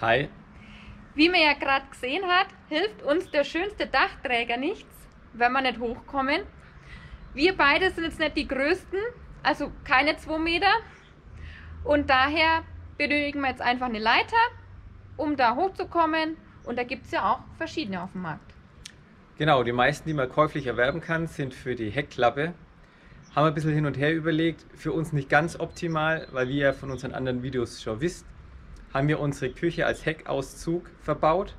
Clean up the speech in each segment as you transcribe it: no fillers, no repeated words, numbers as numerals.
Hi. Wie man ja gerade gesehen hat, hilft uns der schönste Dachträger nichts, wenn wir nicht hochkommen. Wir beide sind jetzt nicht die Größten, also keine 2 Meter. Und daher benötigen wir jetzt einfach eine Leiter, um da hochzukommen. Und da gibt es ja auch verschiedene auf dem Markt. Genau, die meisten, die man käuflich erwerben kann, sind für die Heckklappe. Haben wir ein bisschen hin und her überlegt, für uns nicht ganz optimal, weil wie ihr von unseren anderen Videos schon wisst, haben wir unsere Küche als Heckauszug verbaut.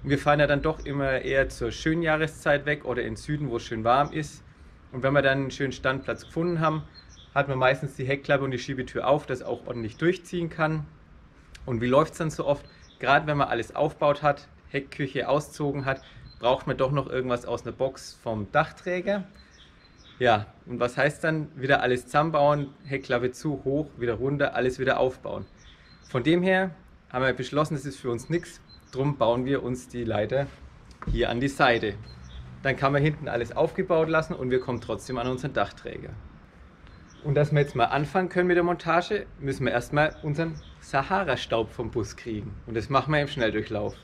Und wir fahren ja dann doch immer eher zur schönen Jahreszeit weg oder in den Süden, wo es schön warm ist. Und wenn wir dann einen schönen Standplatz gefunden haben, hat man meistens die Heckklappe und die Schiebetür auf, dass auch ordentlich durchziehen kann. Und wie läuft es dann so oft? Gerade wenn man alles aufgebaut hat, Heckküche auszogen hat, braucht man doch noch irgendwas aus einer Box vom Dachträger. Ja, und was heißt dann? Wieder alles zusammenbauen, Heckklappe zu, hoch, wieder runter, alles wieder aufbauen. Von dem her haben wir beschlossen, das ist für uns nichts, drum bauen wir uns die Leiter hier an die Seite. Dann kann man hinten alles aufgebaut lassen und wir kommen trotzdem an unseren Dachträger. Und dass wir jetzt mal anfangen können mit der Montage, müssen wir erstmal unseren Sahara-Staub vom Bus kriegen. Und das machen wir im Schnelldurchlauf.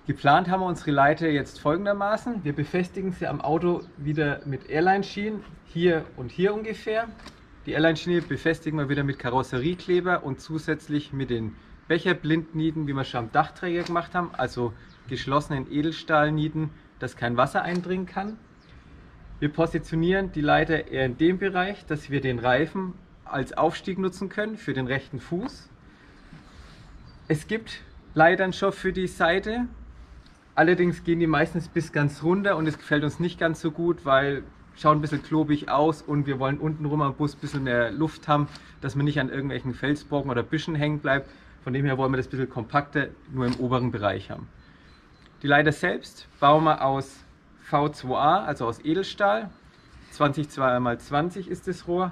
Geplant haben wir unsere Leiter jetzt folgendermaßen. Wir befestigen sie am Auto wieder mit Airline-Schienen, hier und hier ungefähr. Die Airline-Schiene befestigen wir wieder mit Karosseriekleber und zusätzlich mit den Becherblindnieten, wie wir schon am Dachträger gemacht haben, also geschlossenen Edelstahlnieten, dass kein Wasser eindringen kann. Wir positionieren die Leiter eher in dem Bereich, dass wir den Reifen als Aufstieg nutzen können für den rechten Fuß. Es gibt Leitern schon für die Seite, allerdings gehen die meistens bis ganz runter und es gefällt uns nicht ganz so gut, weil schaut ein bisschen klobig aus und wir wollen untenrum am Bus ein bisschen mehr Luft haben, dass man nicht an irgendwelchen Felsbrocken oder Büschen hängen bleibt. Von dem her wollen wir das ein bisschen kompakter nur im oberen Bereich haben. Die Leiter selbst bauen wir aus V2A, also aus Edelstahl. 20×20 ist das Rohr.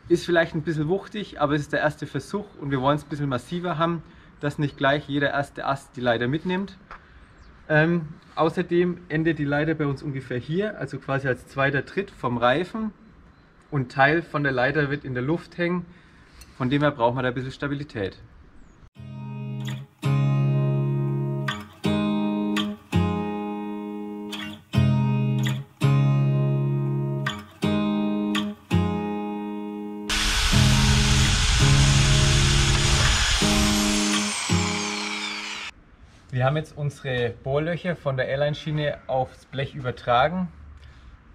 Ist vielleicht ein bisschen wuchtig, aber es ist der erste Versuch und wir wollen es ein bisschen massiver haben, dass nicht gleich jeder erste Ast die Leiter mitnimmt. Außerdem endet die Leiter bei uns ungefähr hier, also quasi als zweiter Tritt vom Reifen und Teil von der Leiter wird in der Luft hängen, von dem her braucht man da ein bisschen Stabilität. Wir haben jetzt unsere Bohrlöcher von der Airline-Schiene aufs Blech übertragen.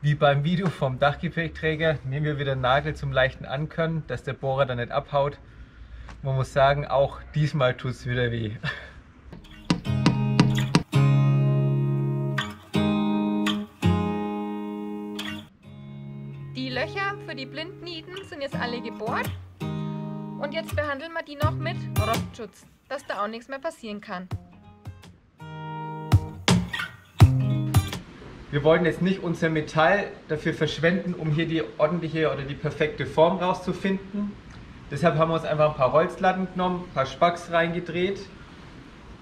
Wie beim Video vom Dachgepäckträger nehmen wir wieder einen Nagel zum leichten Ankönnen, dass der Bohrer dann nicht abhaut. Man muss sagen, auch diesmal tut es wieder weh. Die Löcher für die Blindnieten sind jetzt alle gebohrt. Und jetzt behandeln wir die noch mit Rostschutz, dass da auch nichts mehr passieren kann. Wir wollen jetzt nicht unser Metall dafür verschwenden, um hier die ordentliche oder die perfekte Form rauszufinden. Deshalb haben wir uns einfach ein paar Holzlatten genommen, ein paar Spacks reingedreht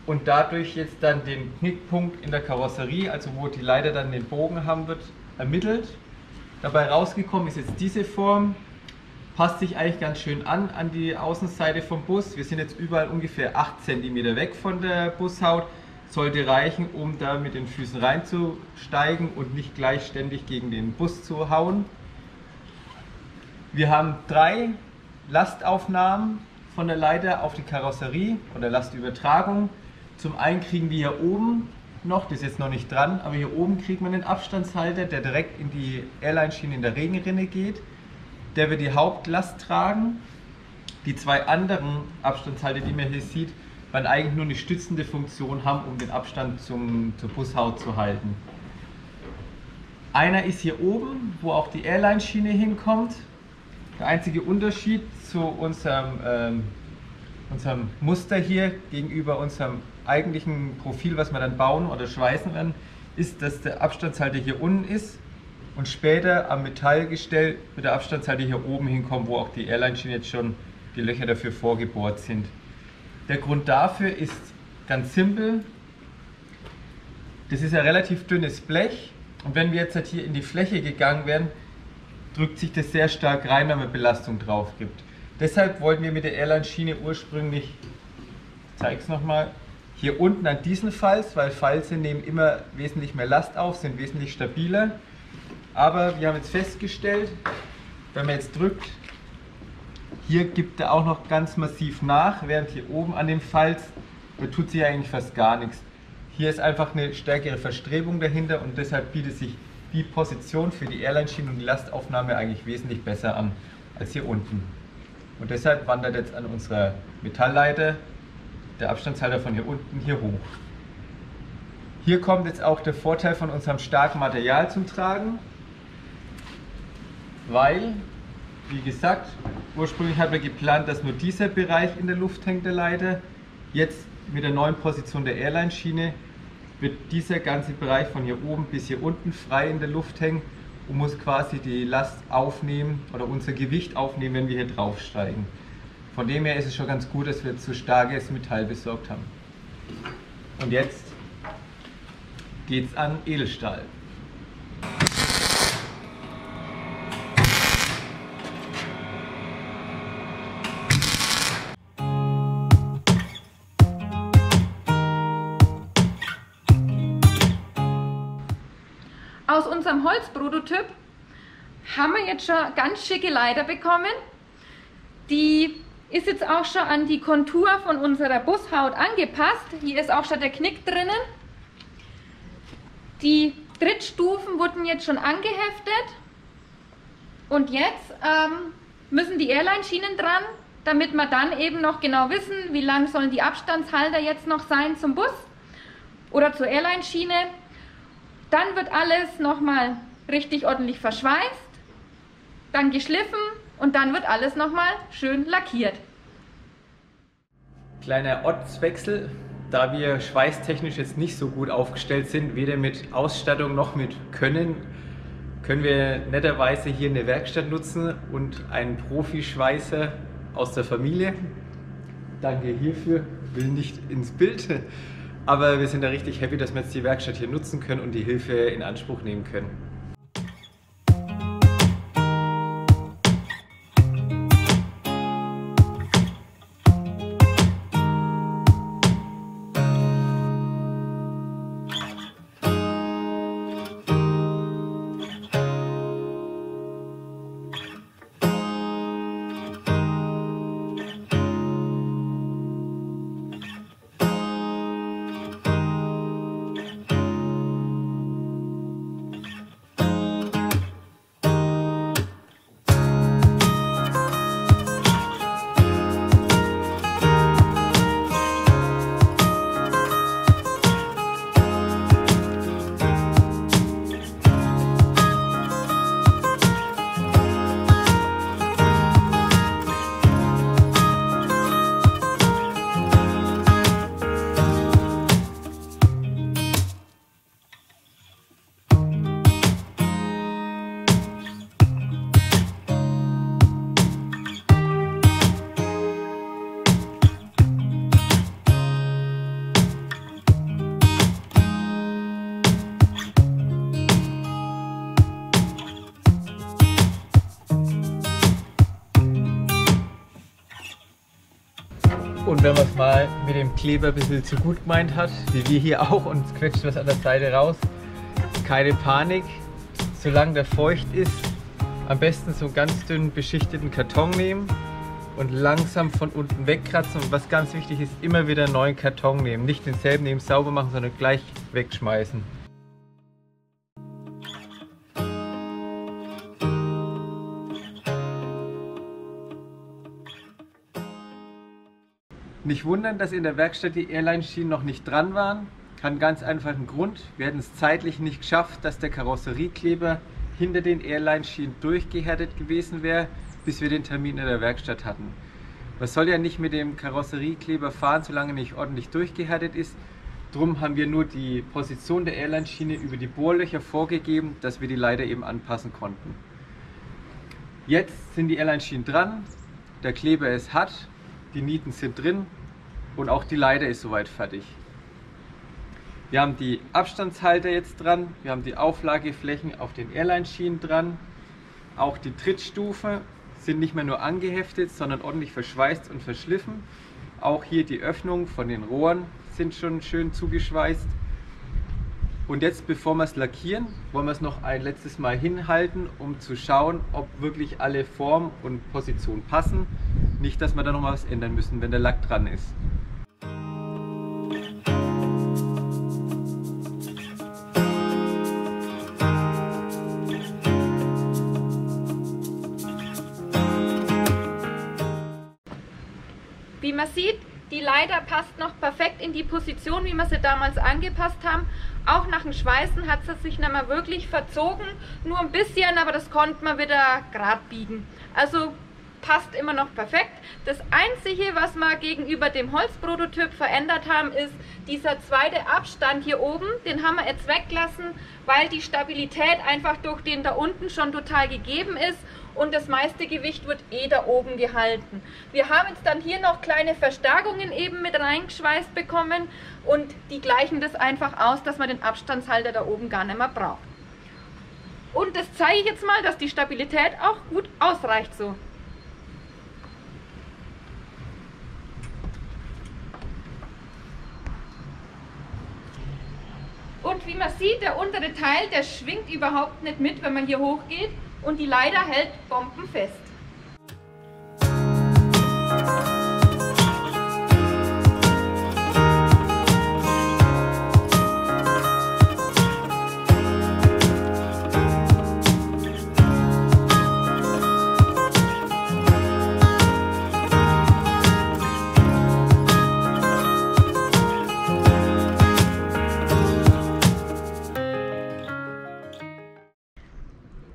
und dadurch jetzt dann den Knickpunkt in der Karosserie, also wo die Leiter dann den Bogen haben wird, ermittelt. Dabei rausgekommen ist jetzt diese Form, passt sich eigentlich ganz schön an die Außenseite vom Bus. Wir sind jetzt überall ungefähr 8 cm weg von der Bushaut. Sollte reichen, um da mit den Füßen reinzusteigen und nicht gleich ständig gegen den Bus zu hauen. Wir haben 3 Lastaufnahmen von der Leiter auf die Karosserie oder Lastübertragung. Zum einen kriegen wir hier oben noch, das ist jetzt noch nicht dran, aber hier oben kriegt man den Abstandshalter, der direkt in die Airline-Schiene in der Regenrinne geht. Der wird die Hauptlast tragen. Die 2 anderen Abstandshalter, die man hier sieht, weil eigentlich nur eine stützende Funktion haben, um den Abstand zur Bushaut zu halten. Einer ist hier oben, wo auch die Airline-Schiene hinkommt. Der einzige Unterschied zu unserem Muster hier gegenüber unserem eigentlichen Profil, was wir dann bauen oder schweißen werden, ist, dass der Abstandshalter hier unten ist und später am Metallgestell wird der Abstandshalter hier oben hinkommen, wo auch die Airline-Schiene jetzt schon die Löcher dafür vorgebohrt sind. Der Grund dafür ist ganz simpel. Das ist ein relativ dünnes Blech und wenn wir jetzt halt hier in die Fläche gegangen wären, drückt sich das sehr stark rein, wenn man Belastung drauf gibt. Deshalb wollten wir mit der Airline-Schiene ursprünglich, ich zeige es nochmal, hier unten an diesen Falz, weil Falze nehmen immer wesentlich mehr Last auf, sind wesentlich stabiler. Aber wir haben jetzt festgestellt, wenn man jetzt drückt, hier gibt er auch noch ganz massiv nach, während hier oben an dem Falz, da tut sich eigentlich fast gar nichts. Hier ist einfach eine stärkere Verstrebung dahinter und deshalb bietet sich die Position für die Airline-Schiene und die Lastaufnahme eigentlich wesentlich besser an als hier unten. Und deshalb wandert jetzt an unserer Metallleiter der Abstandshalter von hier unten hier hoch. Hier kommt jetzt auch der Vorteil von unserem starken Material zum Tragen, weil, wie gesagt, ursprünglich hat man geplant, dass nur dieser Bereich in der Luft hängt, der Leiter. Jetzt mit der neuen Position der Airline-Schiene wird dieser ganze Bereich von hier oben bis hier unten frei in der Luft hängen und muss quasi die Last aufnehmen oder unser Gewicht aufnehmen, wenn wir hier draufsteigen. Von dem her ist es schon ganz gut, dass wir zu starkes Metall besorgt haben. Und jetzt geht es an Edelstahl. Aus unserem Holzprototyp haben wir jetzt schon ganz schicke Leiter bekommen. Die ist jetzt auch schon an die Kontur von unserer Bushaut angepasst. Hier ist auch schon der Knick drinnen. Die Trittstufen wurden jetzt schon angeheftet. Und jetzt müssen die Airline-Schienen dran, damit wir dann eben noch genau wissen, wie lang sollen die Abstandshalter jetzt noch sein zum Bus oder zur Airline-Schiene. Dann wird alles nochmal richtig ordentlich verschweißt, dann geschliffen und dann wird alles nochmal schön lackiert. Kleiner Ortswechsel, da wir schweißtechnisch jetzt nicht so gut aufgestellt sind, weder mit Ausstattung noch mit Können wir netterweise hier eine Werkstatt nutzen und einen Profischweißer aus der Familie. Danke hierfür, will nicht ins Bild. Aber wir sind da richtig happy, dass wir jetzt die Werkstatt hier nutzen können und die Hilfe in Anspruch nehmen können. Und wenn man es mal mit dem Kleber ein bisschen zu gut gemeint hat, wie wir hier auch, und es quetscht was an der Seite raus, keine Panik, solange der feucht ist, am besten so einen ganz dünn beschichteten Karton nehmen und langsam von unten wegkratzen. Und was ganz wichtig ist, immer wieder einen neuen Karton nehmen, nicht denselben nehmen, sauber machen, sondern gleich wegschmeißen. Nicht wundern, dass in der Werkstatt die Airline-Schienen noch nicht dran waren. Hat einen ganz einfachen Grund. Wir hätten es zeitlich nicht geschafft, dass der Karosseriekleber hinter den Airline-Schienen durchgehärtet gewesen wäre, bis wir den Termin in der Werkstatt hatten. Man soll ja nicht mit dem Karosseriekleber fahren, solange er nicht ordentlich durchgehärtet ist. Drum haben wir nur die Position der Airline-Schiene über die Bohrlöcher vorgegeben, dass wir die Leiter eben anpassen konnten. Jetzt sind die Airline-Schienen dran, der Kleber ist hart, die Nieten sind drin und auch die Leiter ist soweit fertig. Wir haben die Abstandshalter jetzt dran, wir haben die Auflageflächen auf den Airline-Schienen dran, auch die Trittstufe sind nicht mehr nur angeheftet, sondern ordentlich verschweißt und verschliffen. Auch hier die Öffnungen von den Rohren sind schon schön zugeschweißt. Und jetzt, bevor wir es lackieren, wollen wir es noch ein letztes Mal hinhalten, um zu schauen, ob wirklich alle Form und Position passen. Nicht, dass wir da noch mal was ändern müssen, wenn der Lack dran ist. Wie man sieht, die Leiter passt noch perfekt in die Position, wie wir sie damals angepasst haben. Auch nach dem Schweißen hat sie sich nicht mehr wirklich verzogen, nur ein bisschen, aber das konnte man wieder gerade biegen. Also passt immer noch perfekt. Das Einzige, was wir gegenüber dem Holzprototyp verändert haben, ist dieser zweite Abstand hier oben. Den haben wir jetzt weggelassen, weil die Stabilität einfach durch den da unten schon total gegeben ist und das meiste Gewicht wird da oben gehalten. Wir haben jetzt dann hier noch kleine Verstärkungen eben mit reingeschweißt bekommen und die gleichen das einfach aus, dass man den Abstandshalter da oben gar nicht mehr braucht. Und das zeige ich jetzt mal, dass die Stabilität auch gut ausreicht so. Und wie man sieht, der untere Teil, der schwingt überhaupt nicht mit, wenn man hier hochgeht und die Leiter hält bombenfest.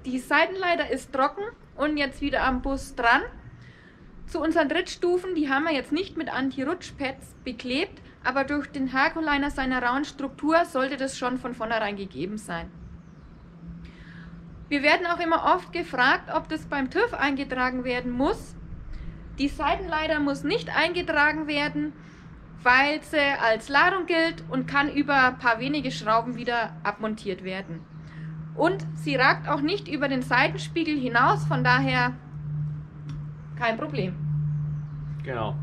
Die Seitenleiter ist trocken und jetzt wieder am Bus dran. Zu unseren Trittstufen, die haben wir jetzt nicht mit Anti-Rutsch-Pads beklebt, aber durch den Hercoliner seiner rauen Struktur sollte das schon von vornherein gegeben sein. Wir werden auch immer oft gefragt, ob das beim TÜV eingetragen werden muss. Die Seitenleiter muss nicht eingetragen werden, weil sie als Ladung gilt und kann über ein paar wenige Schrauben wieder abmontiert werden. Und sie ragt auch nicht über den Seitenspiegel hinaus, von daher kein Problem. Genau.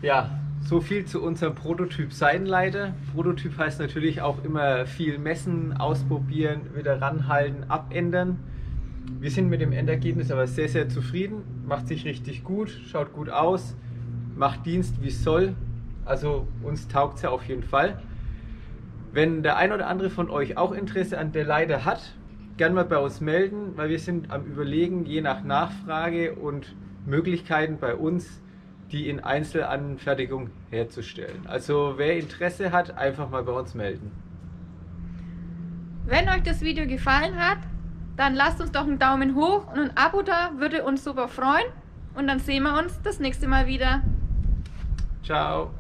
Ja, so viel zu unserem Prototyp Seitenleiter. Prototyp heißt natürlich auch immer viel messen, ausprobieren, wieder ranhalten, abändern. Wir sind mit dem Endergebnis aber sehr, sehr zufrieden. Macht sich richtig gut, schaut gut aus, macht Dienst wie es soll. Also uns taugt es ja auf jeden Fall. Wenn der ein oder andere von euch auch Interesse an der Leiter hat, gerne mal bei uns melden, weil wir sind am Überlegen, je nach Nachfrage und Möglichkeiten bei uns, die in Einzelanfertigung herzustellen. Also wer Interesse hat, einfach mal bei uns melden. Wenn euch das Video gefallen hat, dann lasst uns doch einen Daumen hoch und ein Abo da, würde uns super freuen. Und dann sehen wir uns das nächste Mal wieder. Ciao.